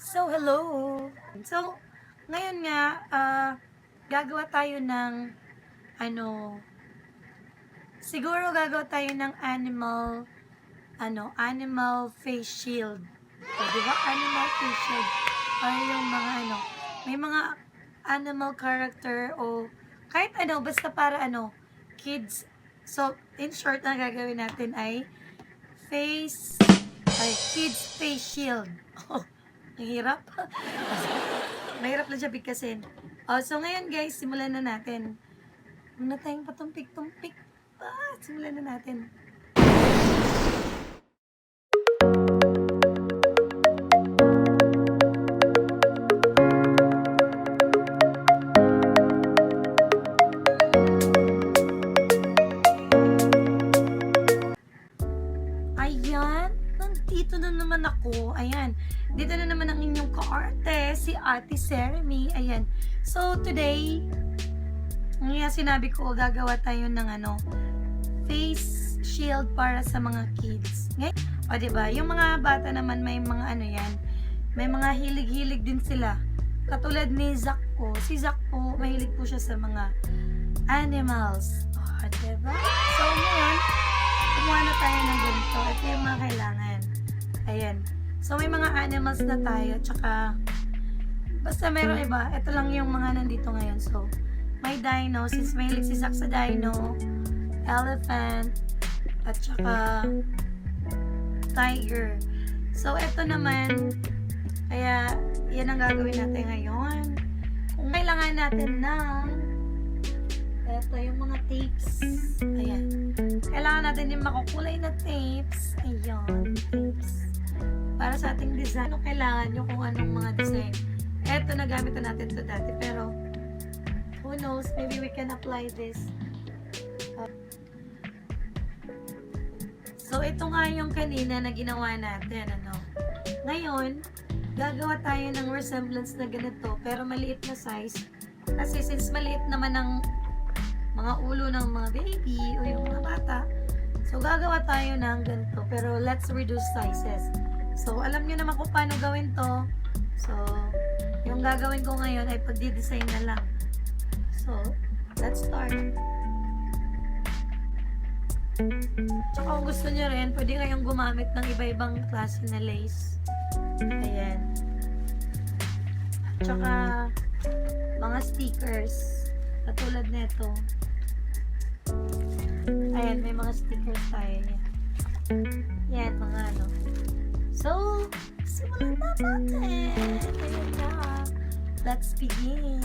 So, hello! So, ngayon nga, gagawa tayo ng, ano, siguro gagawa tayo ng animal face shield. O, di ba? Animal face shield. Or yung mga, may mga animal character o kahit basta para, kids. So, in short, ang gagawin natin ay kids face shield. Ang hirap. Mahirap lang siya bigkasin. So ngayon guys, simulan na natin. Huwag na tayong patumpik-tumpik. Simulan na natin. Ayan, nandito na naman ako. Ayan, dito na naman ang inyong kaarte, si Ate Seremy. Ayan, so today, sinabi ko, gagawa tayo ng face shield para sa mga kids. Ngayon, o diba, yung mga bata naman may mga may mga hilig-hilig din sila. Katulad ni Zach po. Si Zach po, mahilig po siya sa mga animals. O diba? So ngayon, kumuha na tayo ng ganito. Ito yung mga kailangan. Ayan. So, may mga animals na tayo. Tsaka, basta meron iba. Ito lang yung mga nandito ngayon. So, may dino. Since mahilig si Zach sa dino, elephant, at tsaka tiger. So, ito naman, kaya, yan ang gagawin natin ngayon. Kung kailangan natin ng ito yung mga tapes. Ayan. Kailangan natin yung makukulay na tapes. Ayan. Tapes. Para sa ating design. Ano kailangan nyo kung anong mga design. Eto, nagamit na natin ito dati. Pero, who knows, maybe we can apply this. So, ito nga yung kanina na ginawa natin. Ngayon, gagawa tayo ng resemblance na ganito. Pero maliit na size. Kasi since maliit naman ang mga ulo ng mga baby o yung mga bata. So, gagawa tayo ng ganito. Pero, let's reduce sizes. So, alam nyo naman kung paano gawin to. So, yung gagawin ko ngayon ay pagdi-design na lang. So, let's start. Tsaka kung gusto nyo rin, pwede kayong gumamit ng iba-ibang klase na lace. Ayan. Tsaka, mga stickers. Katulad nito. Ayan, may mga stickers tayo. Yan, mga So, simulan na natin. Ayan na. Let's begin.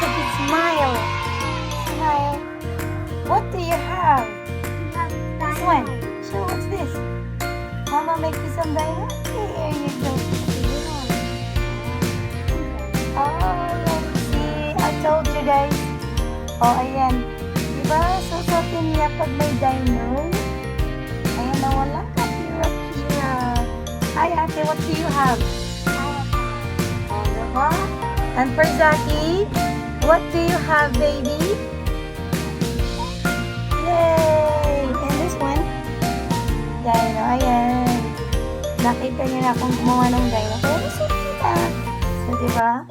So smile. Smile. What do you have? This one. So what's this? Mama make you some dino? Here you go. Oh, let's see. I told you guys. Oh, ayan. Diba? Susutin niya pag may dino. Ayan, nawala ka. Kira. Hi, ate. What do you have? Oh, diba? And for Zaki, what do you have, baby? Yay! And this one? Dino. Ayan. Nakita niyo na akong gumawa ng dino. Pero so kita. So, diba?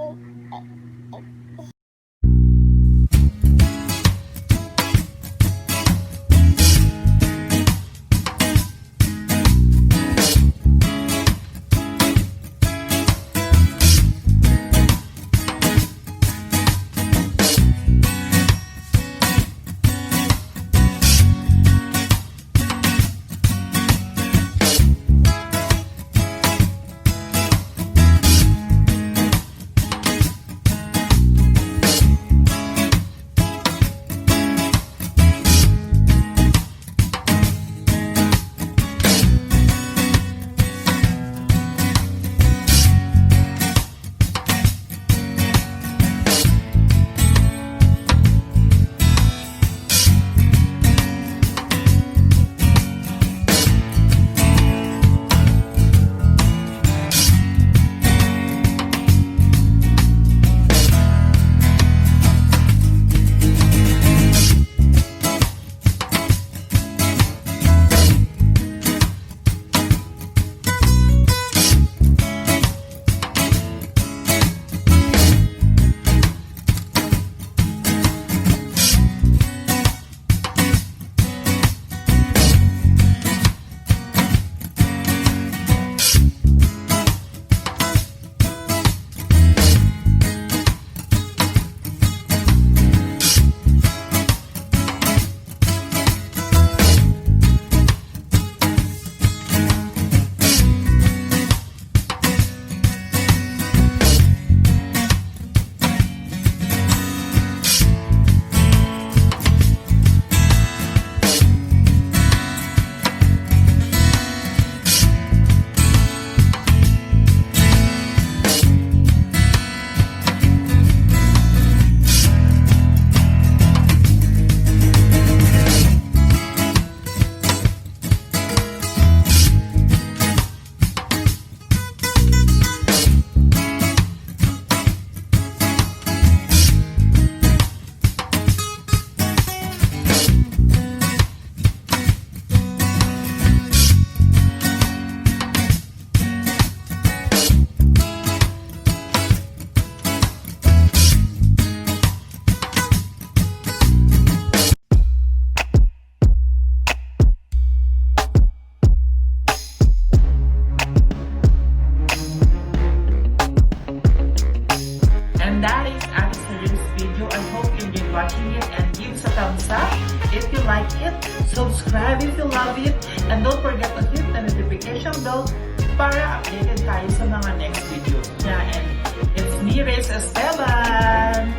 And that is Alice's video. I hope you enjoyed watching it and give us a thumbs up if you like it. Subscribe if you love it. And don't forget to hit the notification bell para updated tayo sa mga next videos niya. And it's me, Rez Esteban.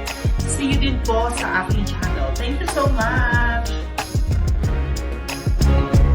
See you din po sa aking channel. Thank you so much!